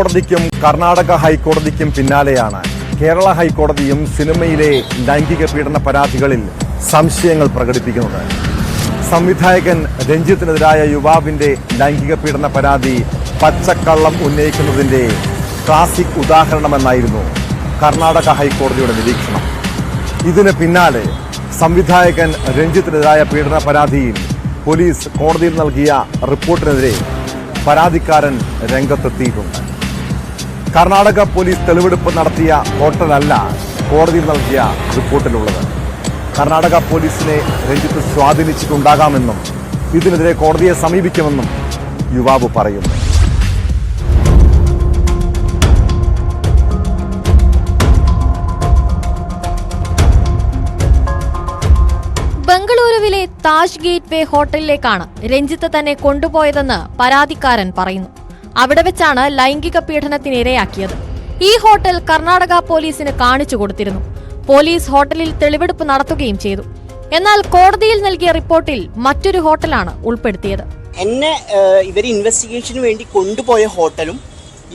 കോടതിക്കും കർണാടക ഹൈക്കോടതിക്കും പിന്നാലെയാണ് കേരള ഹൈക്കോടതിയും സിനിമയിലെ ലൈംഗിക പീഡന പരാതികളിൽ സംശയങ്ങൾ പ്രകടിപ്പിക്കുന്നത്. സംവിധായകൻ രഞ്ജിത്തിനെതിരായ യുവാവിന്റെ ലൈംഗിക പീഡന പരാതി പച്ചക്കള്ളം ഉന്നയിക്കുന്നതിന്റെ ക്ലാസിക് ഉദാഹരണമെന്നായിരുന്നു കർണാടക ഹൈക്കോടതിയുടെ നിരീക്ഷണം. ഇതിന് പിന്നാലെ സംവിധായകൻ രഞ്ജിത്തിനെതിരായ പീഡന പരാതിയിൽ പോലീസ് കോടതിയിൽ നൽകിയ റിപ്പോർട്ടിനെതിരെ പരാതിക്കാരൻ രംഗത്തെത്തിയിട്ടുണ്ട്. കർണാടക പോലീസ് തെളിവെടുപ്പ് നടത്തിയ ഹോട്ടലല്ല കോടതിയിൽ നൽകിയ റിപ്പോർട്ടിലുള്ളത്. കർണാടക പോലീസിനെ രഞ്ജിത്ത് സ്വാധീനിച്ചിട്ടുണ്ടാകാമെന്നും ഇതിനെതിരെ കോടതിയെ സമീപിക്കുമെന്നും യുവാവ് പറയുന്നു. ബംഗളൂരുവിലെ താജ് ഗേറ്റ് വേ ഹോട്ടലിലേക്കാണ് രഞ്ജിത്ത് തന്നെ കൊണ്ടുപോയതെന്ന് പരാതിക്കാരൻ പറയുന്നു. അവിടെ വെച്ചാണ് ലൈംഗിക പീഡനത്തിനിരയാക്കിയത്. ഈ ഹോട്ടൽ കർണാടക പോലീസിന് കാണിച്ചു കൊടുത്തിരുന്നു. പോലീസ് ഹോട്ടലിൽ തെളിവെടുപ്പ് നടത്തുകയും ചെയ്തു. എന്നാൽ കോടതിയിൽ നൽകിയ റിപ്പോർട്ടിൽ മറ്റൊരു ഹോട്ടലാണ് ഉൾപ്പെടുത്തിയത്. എന്നെ ഇവർ ഇൻവെസ്റ്റിഗേഷന് വേണ്ടി കൊണ്ടുപോയ ഹോട്ടലും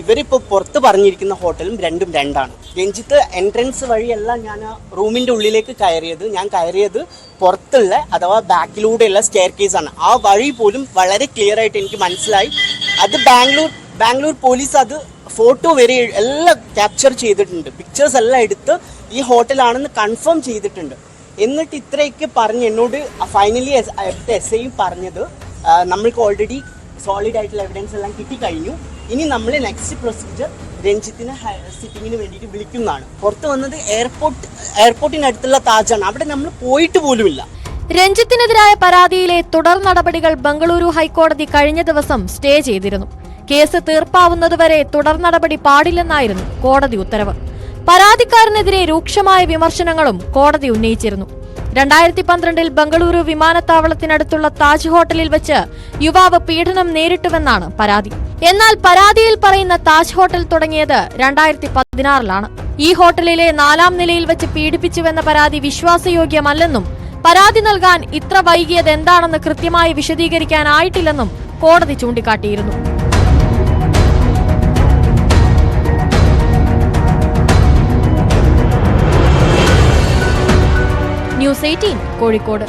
ഇവരിപ്പോൾ പുറത്ത് പറഞ്ഞിരിക്കുന്ന ഹോട്ടലും രണ്ടാണ്. രഞ്ജിത്ത് എൻട്രൻസ് വഴിയല്ല ഞാൻ റൂമിന്റെ ഉള്ളിലേക്ക് കയറിയത്. ഞാൻ കയറിയത് പുറത്തുള്ള അഥവാ ബാക്കിലൂടെയുള്ള സ്റ്റെയർ കേസാണ്. ആ വഴി പോലും വളരെ ക്ലിയർ ആയിട്ട് എനിക്ക് മനസ്സിലായി. അത് ബാംഗ്ലൂർ പോലീസ് അത് ഫോട്ടോ വരെ എല്ലാം ക്യാപ്ചർ ചെയ്തിട്ടുണ്ട്. പിക്ചേഴ്സ് എല്ലാം എടുത്ത് ഈ ഹോട്ടലാണെന്ന് കൺഫേം ചെയ്തിട്ടുണ്ട്. എന്നിട്ട് ഇത്രയൊക്കെ പറഞ്ഞ് എന്നോട് ഫൈനലി എസ് ഐ പറഞ്ഞത് നമ്മൾക്ക് ഓൾറെഡി സോളിഡ് ആയിട്ടുള്ള എവിഡൻസ് എല്ലാം കിട്ടിക്കഴിഞ്ഞു. ഇനി നമ്മൾ നെക്സ്റ്റ് പ്രൊസീജിയർ രഞ്ജിത്തിനെ സിറ്റിങ്ങിന് വേണ്ടിയിട്ട് വിളിക്കുന്നതാണ്. പുറത്ത് വന്നത് എയർപോർട്ടിനടുത്തുള്ള താജാണ്. അവിടെ നമ്മൾ പോയിട്ട് പോലുമില്ല. രഞ്ജിത്തിനെതിരായ പരാതിയിലെ തുടർ നടപടികൾ ബംഗളൂരു ഹൈക്കോടതി കഴിഞ്ഞ ദിവസം സ്റ്റേ ചെയ്തിരുന്നു. കേസ് തീർപ്പാവുന്നതുവരെ തുടർ നടപടി പാടില്ലെന്നായിരുന്നു കോടതി ഉത്തരവ്. പരാതിക്കാരനെതിരെ രൂക്ഷമായ വിമർശനങ്ങളും കോടതി ഉന്നയിച്ചിരുന്നു. 2012 ബംഗളൂരു വിമാനത്താവളത്തിനടുത്തുള്ള താജ് ഹോട്ടലിൽ വെച്ച് യുവാവ് പീഡനം നേരിട്ടുവെന്നാണ് പരാതി. എന്നാൽ പരാതിയിൽ പറയുന്ന താജ് ഹോട്ടൽ തുടങ്ങിയത് 2016 ഈ ഹോട്ടലിലെ 4ാം നിലയിൽ വെച്ച് പീഡിപ്പിച്ചുവെന്ന പരാതി വിശ്വാസയോഗ്യമല്ലെന്നും പരാതി നൽകാൻ ഇത്ര വൈകിയത് എന്താണെന്ന് കൃത്യമായി വിശദീകരിക്കാനായിട്ടില്ലെന്നും കോടതി ചൂണ്ടിക്കാട്ടിയിരുന്നു. ന്യൂസ് 18 കോഴിക്കോട്.